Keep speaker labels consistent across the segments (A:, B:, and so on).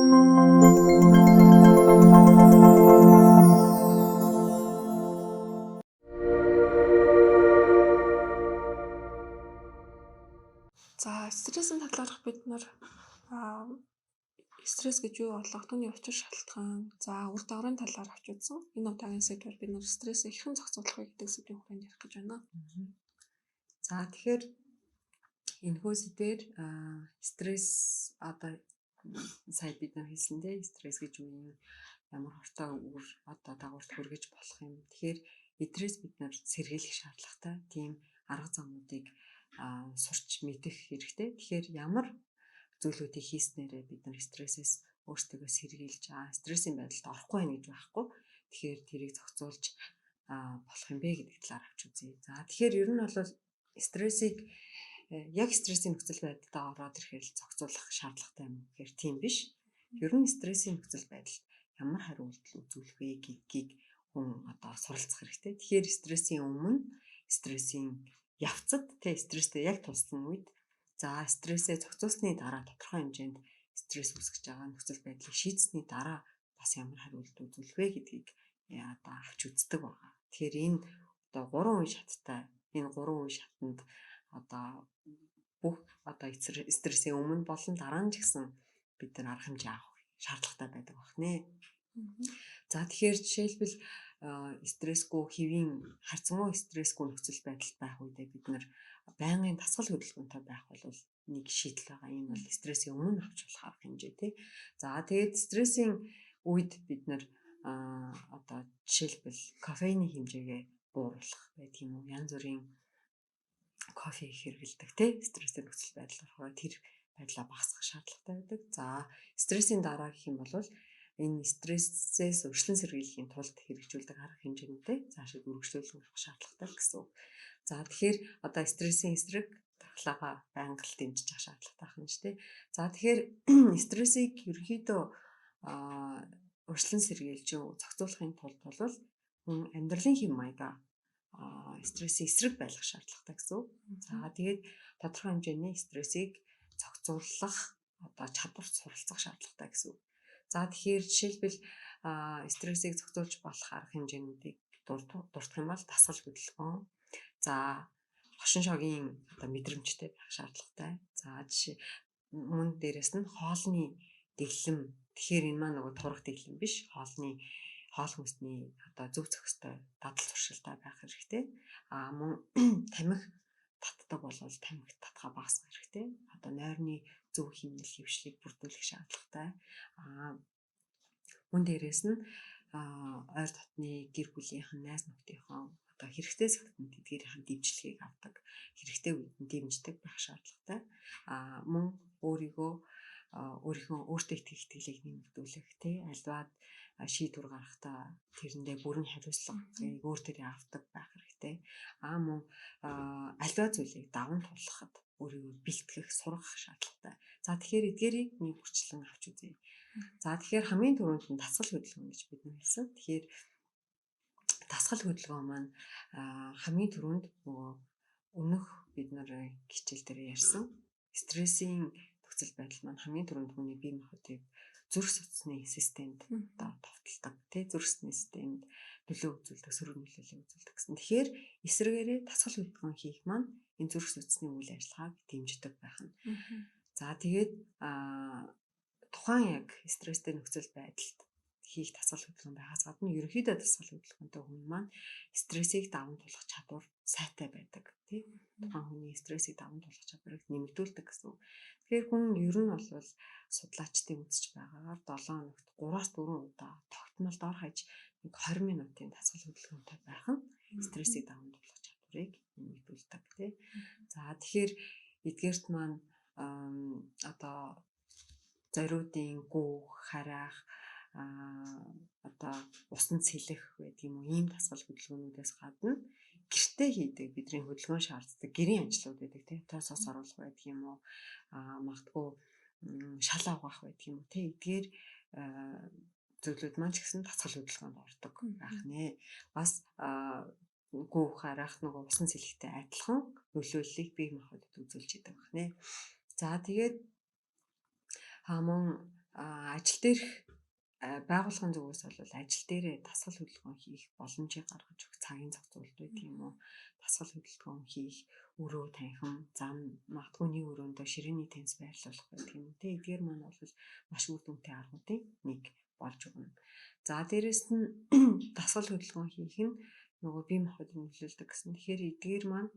A: За стрессийн талаарх бид нар стресс гэж юу болох, түүний учир шалтгаан, за үр дагаврын талаар авч үзсэн. Энэ удаагийн сэдвээр бид нар стрессийг хэрхэн зохицуулах вэ гэдэг сэдвийн хүрээнд ярих гэж байна.
B: За тэгэхээр энэхүү сэдвээр стресс одоо сая бид нар хэлсэн дээ. Стресс гэж юу юм? Ямар хортой үр дагаварт хүргэж болох юм. Тэгэхээр эдрээс бид нар сэргийлэх шаардлагатай. Тийм арга замуудыг сурч мэдэх хэрэгтэй. Тэгэхээр ямар зүйлүүдийг хийснээрээ бид нар стрессээс өөрсдөө сэргийлж стрессийн байдалд орохгүй байх гэж байхгүй. Тэгэхээр тэрийг зохицуулж болох юм бэ гэдэг талаар авч үзье. За тэгэхээр ер нь бол стрессийг яг стрессийн нөхцөл байдалд ороод ирэхээр зохицуулах шаардлагатай юм. Тэгэхээр тийм биш. Ер нь стрессийн нөхцөл байдалд ямар хариу үйлдэл үзүүлэх вэ гэдгийг хүн суралцах хэрэгтэй. Тэгэхээр стрессийн өмнө, стрессийн явцад стресстэй яг тулсан үед стрессээ зохицуулсны дараа тодорхой хэмжээнд стресс үүсгэж байгаа нөхцөл байдлыг шийдсэний дараа бас ямар хариу үйлдэл үзүүлэх вэ гэдгийг авч үздэг байгаа. Тэгэхээр энэ 3 үе шаттай. Энэ 3 үе шатанд бүх стрессийн өмнө болон дараа нь ч гэсэн бид нар арга хэмжээ авах шаардлагатай байдаг байна. За тэгэхээр жишээлбэл стрессгүй хэвийн харьцангуй стрессгүй нөхцөл байдалд байх үедээ бид нар байнгын дасгал хөдөлгөөнтэй байх бол нэг шийдэл байгаа. Энэ бол стрессийн өмнө авч болох арга хэмжээ тий. За тэгээд стрессийн үед бид нар жишээлбэл кофеины хэмжээгээ бууруулах байдаг юм уу? Янз бүрийн кофе хэрэглэдэг тий. Стресстэй нөхцөл байдал болохоор тэр байдлаа багасгах шаардлагатай байдаг. За стрессийн дараа гэх юм бол энэ стрессээс өршлөн сэргийлэхийн тулд хэрэгжүүлдэг арга хэмжээнүүдээ цаашид үргэлжлүүлэх шаардлагатай гэсэн үг. За тэгэхээр стрессийн эсрэг дархлаагаа байнга л дэмжиж авах шаардлагатай байна шүү дээ. За тэгэхээр стрессийг ерөнхийдөө өршлөн сэргийлж зохицуулахын тулд бол хүн амьдралын хэм маягаа стрессийн эсрэг байлгах шаардлагатай гэсэн үг. За тэгээд тодорхой хэмжээний стрессийг зохицуулах чадварт суралцах шаардлагатай гэсэн үг. За тэгэхээр жишээлбэл стрессийг зохицуулж болох арга хэмжээнүүдийг дурдах юм бол дасгал хөдөлгөөн. За хошин шогийн мэдрэмжтэй байх шаардлагатай. За жишээ мөн дээрэс нь хоолны дэглэм. Тэгэхээр энэ маань нөгөө турах дэглэм биш. Хоол хүнсний зөв зохистой дадал туршилтай байх хэрэгтэй. Мөн тамхи татдаг бол тамхи татгаа багасгах хэрэгтэй. Нойрны зөв хэмнэл хөвшлийг бүрдүүлэх шаардлагатай. Мөн дээрээс нь ойр дотны гэр бүлийнхэн, найз нөхдийнхөө хэрэгтэй цагтанд тэдгээрийн дэмжлэгийг авдаг, хэрэгтэй үед нь дэмждэг байх шаардлагатай. Мөн өөртөө итгэх итгэлийг нэмэгдүүлэх, альваад шийдвэр гаргахдаа тэрэндээ бүрэн хариуцлагыг өөр төрөй авдаг байх хэрэгтэй. Мөн альваа зүйлийг даван туулахад өөрийгөө бэлтгэх, сургах шаардлагатай. За тэгэхээр эдгээрийг нэг хүрчлэн авч үзье. За тэгэхээр хамгийн түрүүнд нь дасгал хөдөлгөөн гэж бид хэлсэн. Тэгэхээр дасгал хөдөлгөөн маань хамгийн түрүүнд өнөх бид нар хичээл дээр ярьсан стрессийн нөхцөл байдал маань хамгийн түрүүнд хүний бие махбодыг зүрх судасны системд товтолдог. Зүрх судасны системд нөлөө үзүүлдэг, сөрөг нөлөөлөл үзүүлдэг гэсэн. Тэгэхээр эсрэгээрээ дасгал хөдөлгөөн хийх маань энэ зүрх судасны үйл ажиллагааг дэмждэг байх нь. За тэгээд тухайн яг стресстэй нөхцөл байдалд хийх дасгал хөдөлгөөн байгаас гадна ерөнхийдөө дасгал хөдөлгөөнтэй хүн маань стрессийг даван туулах чадвар сайтай байдаг. Тухайн хүний стрессийг даван туулах чадварыг нэмэгдүүлдэг гэсэн. Тэгэхээр хүн ер нь бол судлаачдын үзэж байгаагаар 7 хоногт 3-4 удаа тогтмол дор хаяж 20 минутын дасгал хөдөлгөөнтэй байх нь стрессийг даван туулах чадварыг нэмэгдүүлдэг. За тэгэхээр эдгээрт маань зориудын гүүх, харайх, усанд сэлэх байдаг юм уу? Ийм дасгал хөдөлгөөнүүдээс гадна гэртээ хийдэг бидний хөдөлгөөн шаарддаг гэрийн ажлууд байдаг. Тоосоос оруулах байдаг юм уу? Магадгүй шал авах байдаг юм уу? Эдгээр зүйлүүд маань ч гэсэн дасгал хөдөлгөөнд ордог байх нэ. Бас гүүх, харайх нөгөө усан сэлэхтэй адилхан нөлөөллийг бие махбодод үзүүлж идэг байх нэ. За тэгээд мөн ажил дээрх байгууллагын зүгээс бол ажил дээрээ дасгал хөдөлгөөн хийх боломжийг гаргаж өгөх цагийн зохицуулт байдаг юм уу? Дасгал хөдөлгөөн хийх өрөө танхим зам магадгүй нэг өрөөндөө ширээний тэнцс байрлуулах байдаг юм те. Эдгээр маань бол маш үр дүнтэй аргуудын нэг болж өгнө. За дээрэс нь дасгал хөдөлгөөн хийх нь нөгөө бие махбодыг нөлөөлдөг гэсэн. Тэгэхээр эдгээр маань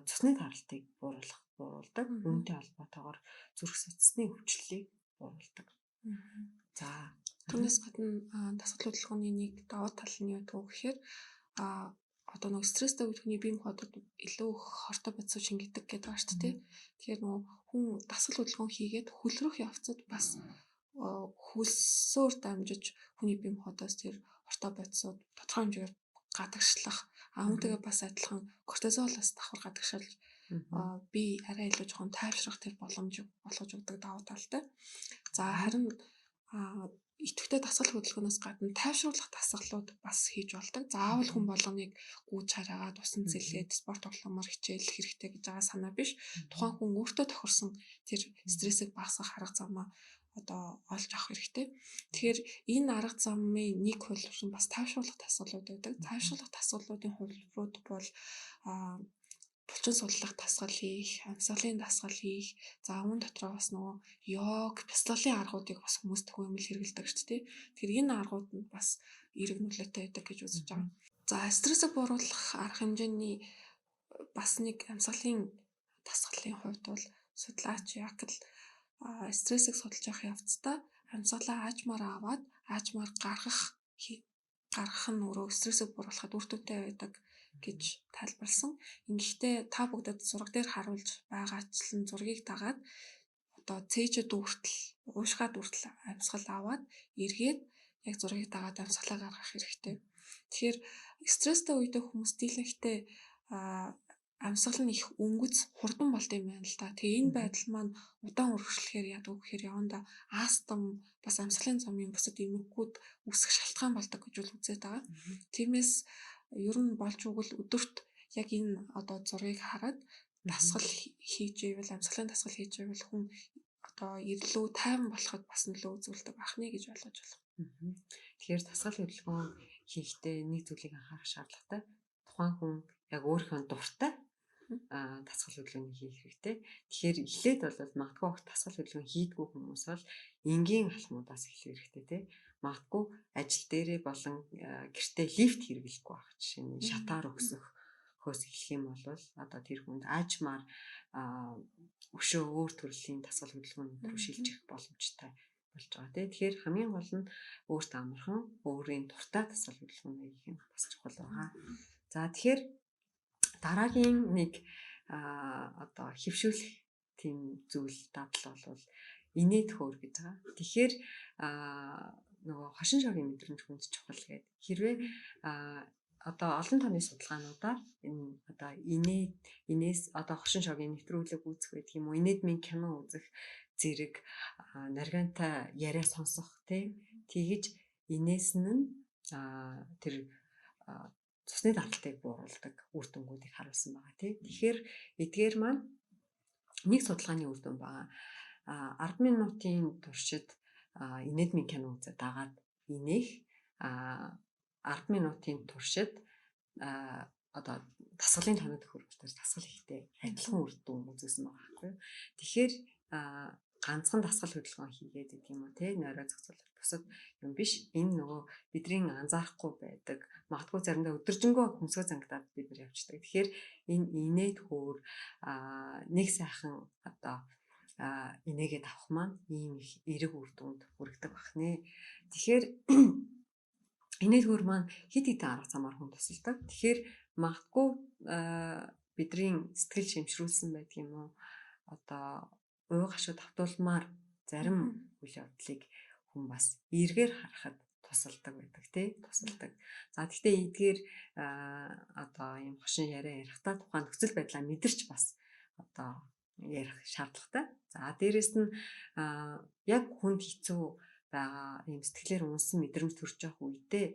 B: цусны таралтыг бууруулдаг. Үүнтэй холбоотойгоор зүрх судасны өвчлөлийг бууруулдаг. За
A: түүнээс гадна дасгал хөдөлгөөний нэг давуу тал нь юу гэхээр одоо нөгөө стресстэй үед хүний бие махбодод илүү их хортой бодис шингэдэг гэдэг байгаа шүү дээ. Тэгэхээр нөгөө хүн дасгал хөдөлгөөн хийгээд хөлрөх явцад бас хөлсөөр дамжиж хүний бие махбодоос тэр хортой бодисууд тодорхой хэмжээгээр гадагшлах үүнтэйгээ бас адилхан кортизолоос давхар гадагшаалж би арай илүү жоохон тайвшрах тэр боломжийг олгож өгдөг давуу талтай. За харин идэвхтэй дасгал хөдөлгөөнөөс гадна тайвшруулах дасгалууд бас хийж болдог. Заавал хүн болгоныг гүйж хараагаад усан цэлээд спорт тоглоомоор хичээл хэрэгтэй гэж байгаа санаа биш. Тухайн хүн өөртөө тохирсон тэр стрессийг багасгах арга замаа одоо олж авах хэрэгтэй. Тэгэхээр энэ арга замын нэг хувилбар нь бас тайвшруулах дасгалууд байдаг. Тайвшруулах дасгалуудын хувилбарууд бол булчин судлах дасгал хийх, амьсгалын дасгал хийх, за үүн дотроо бас нөгөө йог, бяцлаглалын аргуудыг бас хүмүүс төвөмөл хэрэглэдэг шүү дээ. Тэгэхээр энэ аргууд нь бас эерэг нөлөөтэй байдаг гэж үзэж байгаа. За стрессийг бууруулах арга хэмжээний бас нэг амьсгалын дасгалын хувьд бол судлаач Якл стрессийг судалж явах явцдаа амьсгалаа аажмаар аваад аажмаар гаргах нь өөрөө стрессийг бууруулахад үр дүнтэй байдаг гэж тайлбарлсан. Ингэхдээ та бүгдэд зураг дээр харуулж байгаачлан зургийг дагаад одоо цээжэд хүртэл уушгаад хүртэл амьсгал аваад эргээд яг зургийг дагаад амьсгалаа гаргах хэрэгтэй. Тэгэхээр стресстэй үедээ хүмүүс дийлэнхтэй амьсгал нь их өнгөц хурдан болд юм байна л да. Тэгээ энэ байдал маань удаан үргэлжлэхээр яадаг вэ гэхээр яванда астм бас амьсгалын замын бусад эмгэгүүд үүсэх шалтгаан болдог гэж үзээд байгаа. Тиймээс ер нь болж өгвөл өдөрт яг энэ одоо зургийг хараад дасгал хийж ивэл амьсгалын дасгал хийж ивэл хүн одоо илүү тайван болоход бас нөлөө үзүүлдэг ахны гэж ойлгож байна.
B: Тэгэхээр дасгал хөдөлгөөн хийхдээ нэг зүйлийг анхаарах шаардлагатай. Тухайн хүн яг өөрийнхөө дуртай дасгал хөдөлгөөнийг хийх хэрэгтэй. Тэгэхээр эхлээд бол магадгүй дасгал хөдөлгөөн хийдгүү хүмүүс бол энгийн алхмуудаас эхлэх хэрэгтэй тий. Магадгүй ажил дээрээ болон гэртээ лифт хэрэглэхгүй байх жишээ нь шатаар өгсөх хөөс эхлэх юм бол одоо тэр хүнд аажмаар өшөө өөр төрлийн дасгал хөдөлгөөнүүд рүү шилжих боломжтой болж байгаа тий. Тэгэхээр хамгийн гол нь өөрт амархан өөрийн дуртай дасгал хөдөлгөөнийг хийх нь бас чухал байгаа. За тэгэхээр дараагийн нэг одоо хөвшүүлэх тийм зүйл дадал бол инээд хөөр гэж байгаа. Тэгэхээр нөгөө хошин шогийн мэдрэмж хүнд чухал гэдэг. Хэрвээ одоо олон тооны судалгаануудаар энэ одоо инээс одоо хошин шогийн нэвтрүүлэг үзэх байдаг юм уу? Инээдмийн кино үзэх зэрэг наргантай яриа сонсох тэгж инээс нь тэр цусны даралтыг бууруулдаг үр дүнгуудыг харуулсан байгаа тийм. Тэгэхээр эдгээр маань нэг судалгааны үр дүн байгаа. 10 минутын туршид инээдмийн кино үзээд дагаад инээх 10 минутын туршид одоо дасгалын тоног төхөөрөмжтөөр дасгал хийхдээ адилхан үр дүн үзүүлсэн байгаа байхгүй. Тэгэхээр ганцхан дасгал хөдөлгөөн хийгээд гэдэг юм уу те нойроо зохицуулах бусад юм биш. Энэ нөгөө бидний анзаарахгүй байдаг магадгүй заримдаа өдөржингөө хөмсгөө зангидаад бид нар явчихдаг. Тэгэхээр энэ инээд хөөр нэг сайхан одоо инээгээд авах маань ийм их эерэг үр дүнд хүргэдэг бахнэ. Тэгэхээр инээд хөөр маань хид хидэн арга замаар хүн тусалдаг. Тэгэхээр магадгүй бидний сэтгэл шимшрүүлсэн байдаг юм уу? Одоо уу гашуу давтуулмаар зарим үйл явдлыг хүн бас эргээр харахад тусалдаг байдаг тий тусалдаг. За гэхдээ эдгээр одоо ийм хошин яриа ярихдаа тухайн нөхцөл байдлаа мэдэрч бас одоо ярих шаардлагатай. За дээрэс нь яг хүнд хэцүү байгаа ийм сэтгэлээр унсан мэдрэмж төрж явах үедээ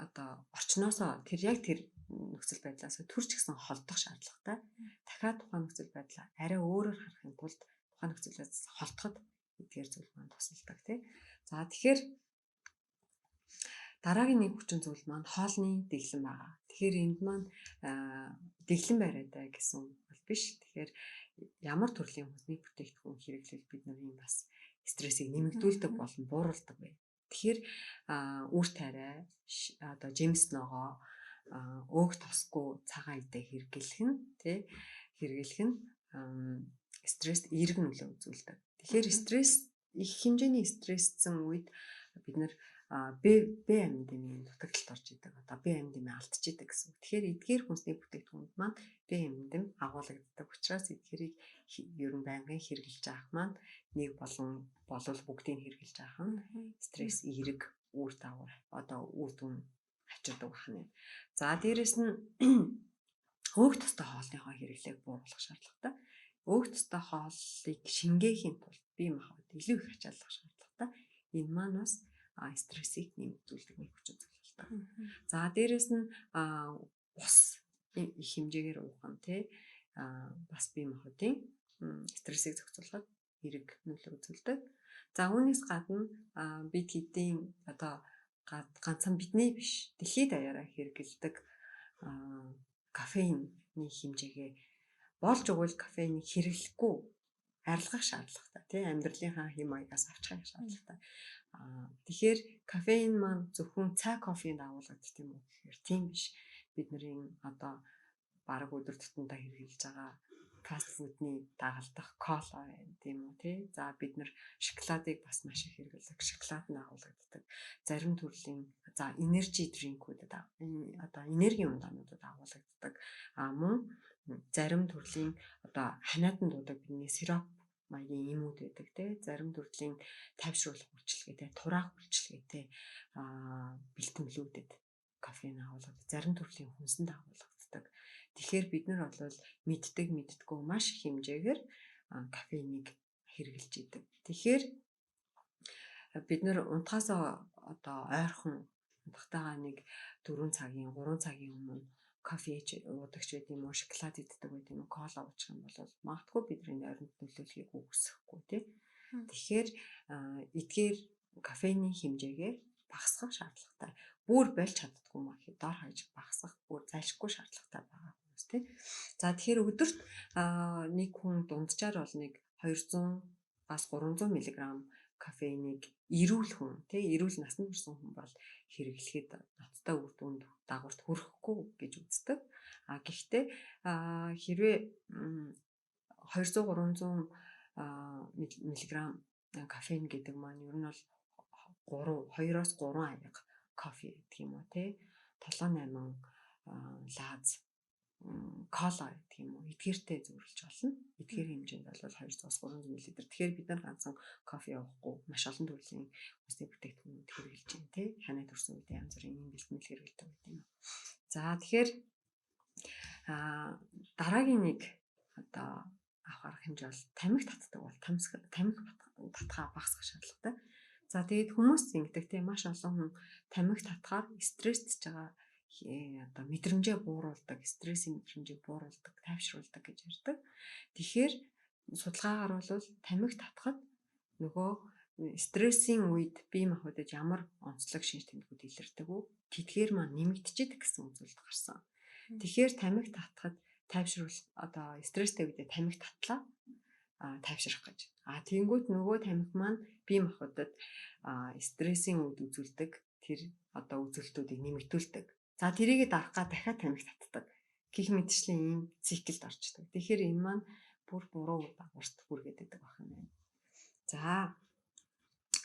B: одоо орчноосоо тэр яг тэр нөхцөл байдлаас төрж гисэн холдох шаардлагатай. Дахиад тухайн нөхцөл байдлаа арай өөрөөр харахын тулд тухайн нөхцөл байдлаас холдоход эдгээр зүйл маань тусалдаг тий. За тэгэхээр дараагийн нэг хүчин зүйл маань хоолны дэглэм байгаа. Тэгэхээр энд маань дэглэм бариатай гэсэн бол биш. Тэгэхээр ямар төрлийн хүнсний бүтээгдэхүүн хэрэглэл бид нарын бас стрессийг нэмэгдүүлдэг болон бууруулдаг вэ. Тэгэхээр үр тариа одоо жимс ногоо өөх тосгүй цагаан идэ хэрэглэх нь стресст эерэг нөлөө үзүүлдэг. Тэгэхээр стресс их хэмжээний стрессцэн үед бид нар Б аминдын дутагдалд орж идэг. Одоо Б аминдын алдчихидэг гэсэн. Тэгэхээр эдгээр хүнсний бүтээгдэхүүнд маань Б аминд агуулгаддаг учраас эдгээрийг ер нь байнгын хэрэглэж авах маань нэг болон болов бүгдийг хэрэглэж авах нь стресс эерэг үр дагавар одоо үр дүн авчирдаг байна. За дээрэс нь өөх тостой хоолныхоо хэрэглээг бууруулах шаардлагатай. Өөх тостой хоолыг шингээхийн тулд бие махбод илүү их ачааллах шаардлагатай. Энэ маань бас стрессийг нэмэгдүүлдэг нэг хүчин зүйл болдог. За дээрэс нь ус их хэмжээгээр уух нь бас бие махбодын стрессийг зохицуулахад эерэг нөлөө үзүүлдэг. За үүнээс гадна бид хэдийн одоо ганцхан бидний биш дэлхийд даяараа хэрэгэлдэг кофеины хэмжээгээ болж өгвөл кофенийг хэрэглэхгүй арилгах шаардлагатай тий амьдралынхаа хэм маягаас авчих шаардлагатай. Тэгэхээр кофеин маань зөвхөн цай кофенд агуулгадаг юм уу гэхээр тийм биш. Бидний одоо бараг өдөр тутамдаа хэрэглэж байгаа фаст фудны дагалдах кола байна тийм үү тий. За бид нар шоколадыг бас маш их хэрэглэдэг. Шоколад нь агуулгадаг. Зарим төрлийн за энержи дринкүүдэд одоо энергийн ундаануудад агуулгадаг. Мөн зарим төрлийн одоо ханиаданд дуудаг бидний сироп маягийн юмуд байдаг тий. Зарим төрлийн тайвшруулах үйлчилгээтэй, тураах үйлчилгээтэй бэлтгэлүүдэд кофеин агуулгадаг. Зарим төрлийн хүнсэнд агуулгадаг. Тэгэхээр бид нар бол мэддэггүй маш их хэмжээгээр кофеинийг хэрэглэж идэг. Тэгэхээр бид нар унтахаасаа одоо ойрхон унтахтайгаа нэг 4 цагийн 3 цагийн өмнө кофе уудагч байт юм уу, шоколад иддэг байт юм уу, кола уучих юм бол магадгүй бидний нойронд нөлөөлөхийг үгүйсэхгүй тий. Тэгэхээр эдгээр кофеины хэмжээгээ багасгах шаардлагатай. Бүр болж чаддгүй маа гэхэд дор хаяж багасгах бүр зайлшгүй шаардлагатай байгаа хүмүүс тий. За тэгэхээр өдөрт нэг хүн дунджаар бол нэг 200-аас 300 мг кофеиныг эрүүл хүн тий эрүүл насанд хүрсэн хүн бол хэрэглэхэд ноцтой үр дүнд дагаварт хүрэхгүй гэж үздэг. Гэхдээ хэрвээ 200-300 мг кофеин гэдэг маань ер нь бол 2-оос 3 аяга кофе гэх юм уу тий 7-8 лаз кола гэх юм уу эдгээртэй зөвөрлж болно. Эдгээр хэмжээнд бол 200-аас 300 мл. Тэгэхээр бид нар ганцхан кофе уухгүй маш олон төрлийн хүнсний бүтээгдэхүүнүүд хэрэглэж байна тий. Ханаад өрсөн үед янз бүрийн бэлтгэл хэрэглэдэг гэдэг юм. За тэгэхээр дараагийн нэг одоо авах хэмжээ бол тамхи татдаг бол тамхи татхаа багасгах шаардлагатай. За тэгээд хүмүүс ингэдэг тийм маш олон хүн тамхи татхаар стресстэй байгаа одоо мэдрэмжээ бууруулдаг, стрессийн мэдрэмжийг бууруулдаг, тайвшруулдаг гэж ярьдаг. Тэгэхээр судалгаагаар бол тамхи татхад нөгөө стрессийн үед бие махбодод ямар онцлог шинж тэмдгүүд илэрдэг вэ? Тэдгээр маань нэмэгдчихэд гэсэн үзүүлэлт гарсан. Тэгэхээр тамхи татхад тайвшруул одоо стресстэй үедээ тамхи татлаа тайвшрах гэж. Тэнгүүт нөгөө тамхи маань бие махбодод стрессийн үед үзүүлдэг тэр одоо үзүүлэлтүүдийг нэмэгдүүлдэг. За тэрийгэ дарахгаа дахиад тамхи татдаг. Гэх мэтчлийн ийм циклд орчдөг. Тэгэхээр энэ маань бүр буруу дагаварт хүргээд байдаг байна. За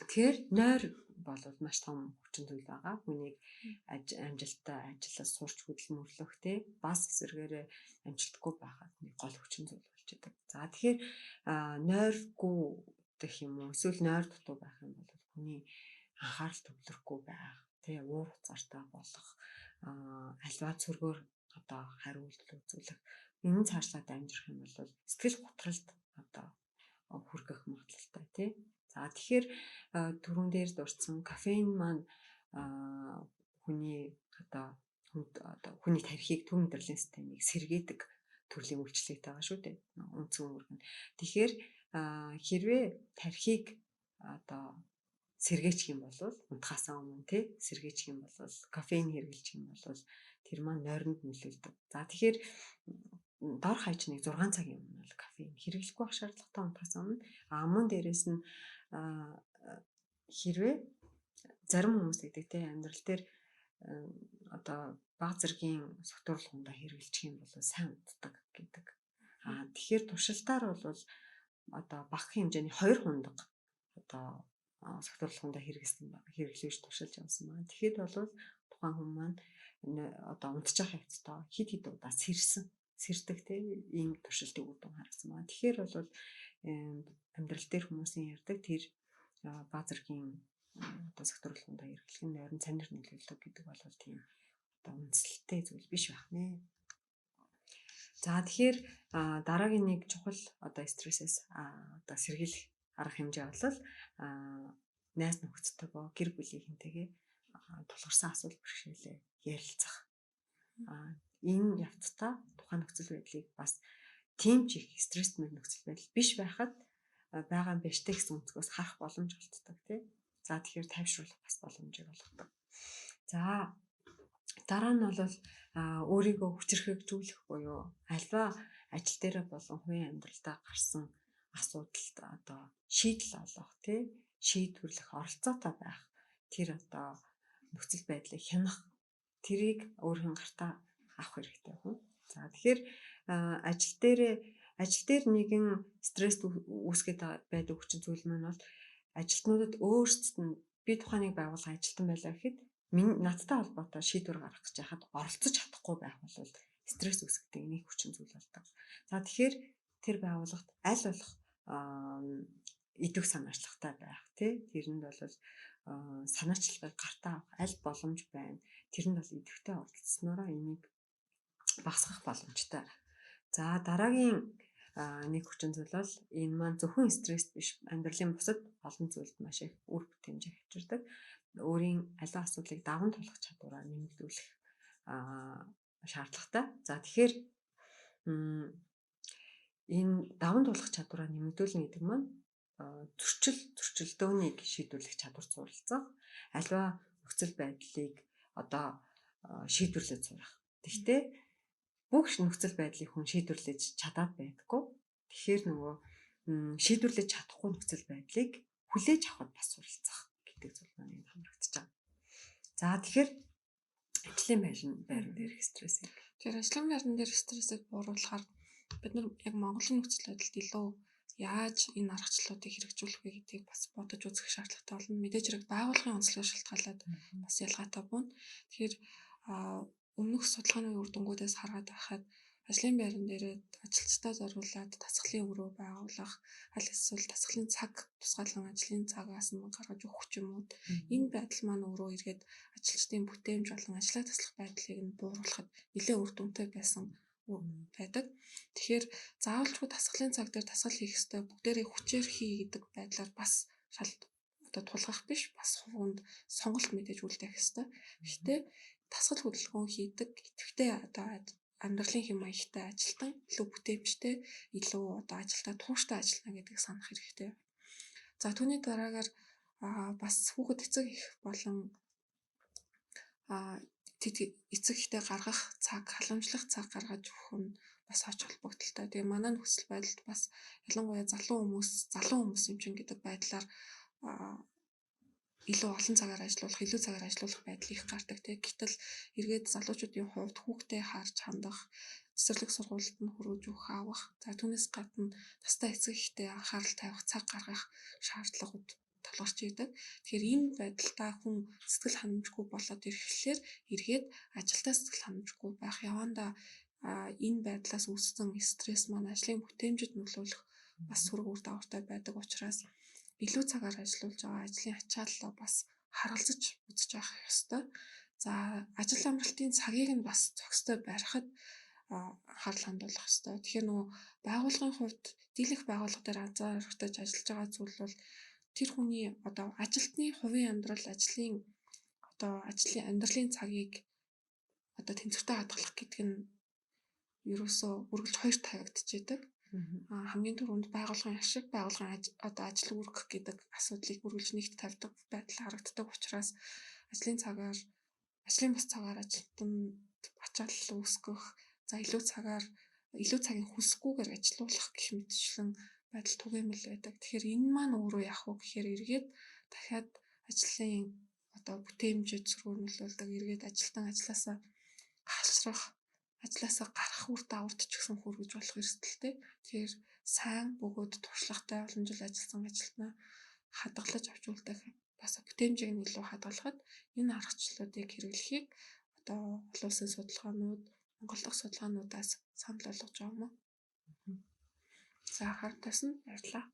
B: тэгэхээр нойр бол маш том хүчин зүйл байгаа. Хүнийг амжилттай ажиллаж сурч хөдөлмөрлөх те бас эсвэргээрээ амжилтгүй байхад нэг гол хүчин зүйл болж байгаа. За тэгэхээр нойргүй гэх юм уу эсвэл нойр дутуу байх юм бол хүний анхаарал төвлөрөхгүй байх, те уур хуцаартай болох, альва цөргөөр одоо хариу үйлдэл үзүүлэх энэ цаашлаад амжирах юм бол сэтгэл готролд одоо хүргэх магадлалтай тий. За тэгэхээр түрүүн дээр дурдсан кофеин маань хүний одоо хүний тархийг төв мэдрэлийн системийг сэргээдэг төрлийн үйлчлэгтэй байгаа шүү дээ. Үндсэн үүрэг нь. Тэгэхээр хэрвээ тархийг одоо сэргээчих юм бол унтахаасаа өмнө тий сэргээчих юм бол кофеин хэрэглэж юм бол тэр маань нойронд нөлөөлдөг. За тэгэхээр дор хаяж нэг 6 цагийн өмнө бол кофеин хэрэглэхгүй байх шаардлагатай унтахаас өмнө мөн дээрээс нь хэрвээ зарим хүмүүс гэдэг тий амьдрал дээр одоо баг зэргийн согтууруулгуудаа хэрэглэж юм бол сайн унтдаг гэдэг. Тэгэхээр туршилтаар бол одоо бага хэмжээний 2 хундаг одоо согтууруулгуудаа хэрэглэж туршилж явсан байна. Тэгэхэд бол тухайн хүн маань одоо унтчих хэвцээ хид удаа сэрдэг тийм ийм туршилтыг үр дүн харагдсан байна. Тэгэхээр бол амьдрал дээр хүмүүсийн ярьдаг тэр баг зэргийн одоо согтууруулгуудаа хэрэглэх нь нойрон цанир нөлөөлдөг гэдэг бол тийм одоо үндэслэлтэй зүйл биш байх нэ. За тэгэхээр дараагийн нэг чухал одоо стрессээс одоо сэргийлэх арга хэмжээ бол найз нөхөдтэйгөө гэр бүлийнхэнтэйгээ тулгарсан асуудал бэрхшээлээ ярилцах. Энэ явцдаа тухайн нөхцөл байдлыг бас тийм ч их стресстэй нөхцөл байдал биш байхад байгаа юм биш гэсэн өнцгөөс харах боломж олддог тийм. За тэгэхээр тайвшруулах бас боломжийг олгодог. За дараа нь бол өөрийгөө хүчирхэгжүүлэх буюу альва ажил дээр болон хувийн амьдралдаа гарсан асуудалд одоо шийдэл олох тий шийдвэрлэх оролцоотой байх тэр одоо нөхцөл байдлыг хянах тэрийг өөрийн гартаа авах хэрэгтэй хүн. За тэгэхээр ажил дээр нэгэн стресс үүсгэж байдаг хүчин зүйл маань бол ажилтнуудад өөрсдөд нь би тухайн нэг байгууллага ажилтан байлаа гэхэд надтай холбоотой шийдвэр гаргах гэж яхад оролцож чадахгүй байх бол стресс үүсгэдэг нэг хүчин зүйл болдог. За тэгэхээр тэр байгууллагт аль болох идэвх санаачлагтай байх тий тэрэнд бол санаачлагыг гартаа авах аль боломж байна. Тэрэнд бол идэвхтэй оролцснороо энийг багасгах боломжтой. За дараагийн нэг хүчин зүйл бол энэ маань зөвхөн стресс биш амьдралын бусад олон зүйлд маш их үр бүтэмжийг авчирдаг. Өөрийн аливаа асуудлыг даван туулах чадвараа нэмэгдүүлэх шаардлагатай. За тэгэхээр энэ даван туулах чадвараа нэмэгдүүлнэ гэдэг маань зөрчилдөөнийг шийдвэрлэх чадвар суралцах, аливаа нөхцөл байдлыг одоо шийдвэрлэж сурах. Гэхдээ бүх нөхцөл байдлыг хүн шийдвэрлэж чадаад байдаггүй. Тэгэхээр нөгөө шийдвэрлэж чадахгүй нөхцөл байдлыг хүлээж авахд бас суралцах гэдэг зүйл маань хамрагдаж байгаа. За тэгэхээр ажлын байран дээр стрессийг.
A: Тэгэхээр ажлын байран дээр стрессийг бууруулахаар бид нар яг Монголын нөхцөл байдалд илүү яаж энэ аргачлалуудыг хэрэгжүүлэх вэ гэдгийг бас бодож үзэх шаардлагатай болно. Мэдээж хэрэг байгууллагын онцлогоос шалтгаалаад бас ялгаатай байна. Тэгэхээр өмнөх судалгааны үр дүнгуудаас хараад байхад ажлын байран дээр ажилчдаа зориулаад дасгалын өрөө байгуулах, аль эсвэл дасгалын цаг тусгаалan ажлын цагаас нь гаргаж өгөх юм уу. Энэ байдал маань өөрөө эргээд ажилчдын бүтээмж болон ажлаа таслах байдлыг нь бууруулахад нэлээд үр дүнтэй байсан байдаг. Тэгэхээр заавалчгүй дасгалын цаг дээр дасгал хийх ёстой, бүгдээрээ хүчээр хий гэдэг байдлаар бас тулгах биш, бас хувьд сонголт мэдээж үлдээх ёстой. Гэхдээ дасгал хөдөлгөөн хийдэг идэвхтэй одоо амьдралын хэм маягтай ажилтан илүү бүтээмжтэй, илүү одоо ажилдаа тууштай ажиллана гэдгийг санах хэрэгтэй. За түүний дараагаар бас хүүхэд эцэг их болон эцэг ихтэй гаргах цаг, халамжлах цаг гаргаж өгөх нь бас ач холбогдолтой. Тэгээ манай нөхцөл байдалд бас ялангуяа залуу хүмүүс юм чин гэдэг байдлаар илүү олон цагаар ажиллах байдал их гардаг тийм. Гэтэл эргээд залуучуудын хувьд хүүхдээ харж хандах, цэцэрлэг сургуульд нь хүргэж өгөх авах, за түүнээс гадна настай эцэг ихтэй анхаарал тавих цаг гаргах шаардлагууд толгорч идэг. Тэгэхээр энэ байдалтай хүн сэтгэл ханамжгүй болоод ирэхлээр эргээд ажилдаа сэтгэл ханамжгүй байх явандаа энэ байдлаас үүссэн стресс маань ажлын бүтээмжид нөлөөлөх бас сөрөг үр дагавартай байдаг учраас илүү цагаар ажиллаж байгаа ажлын ачааллаа бас харгалзаж үзэж явах ёстой. За ажил амралтын цагийг нь бас зохистой барихад анхаарал хандуулах ёстой. Тэгэхээр нөгөө байгууллагын хувьд дийлэх байгууллага дээр анзаарахтаж ажиллаж байгаа зүйл бол тэр хүний одоо ажилтны хувийн амьдрал, ажлын амьдралын цагийг одоо тэнцвэртэй хадгалах гэдэг нь ерөөсөө үргэлж хоёр тавигдчихэдэг. Хамгийн түрүүнд байгууллагын ашиг, байгууллагын одоо ажил үүргэх гэдэг асуудлыг үргэлж нэгт тавьдаг байдал харагддаг учраас ажлын бус цагаар ажилтнанд ачаалал үүсгэх, за илүү цагийн хүсгүйгээр ажилуулах гэх мэтчлэн байдал түгээмэл байдаг. Тэгэхээр энэ маань өөрөө яах вэ гэхээр эргээд дахиад ажлын одоо бүтээмжид сөргөөлүүлдэг, эргээд ажилтан ажилласаа гашрах, ажилласаа гарах үр дагаварт ч гэсэн хүргэж болох эрсдэлтэй. Тэгэхээр сайн бөгөөд туршлагатай олон жил ажилласан ажилтнаа хадгалж авч үлдэх бас бүтээмжийг нь илүү хадгалахад энэ аргачлалуудыг хэрэглэхийг одоо олон улсын судалгаанууд, Монгол дахь судалгаануудаас санал болгож байгаа юм уу? За харин тасна баярлалаа.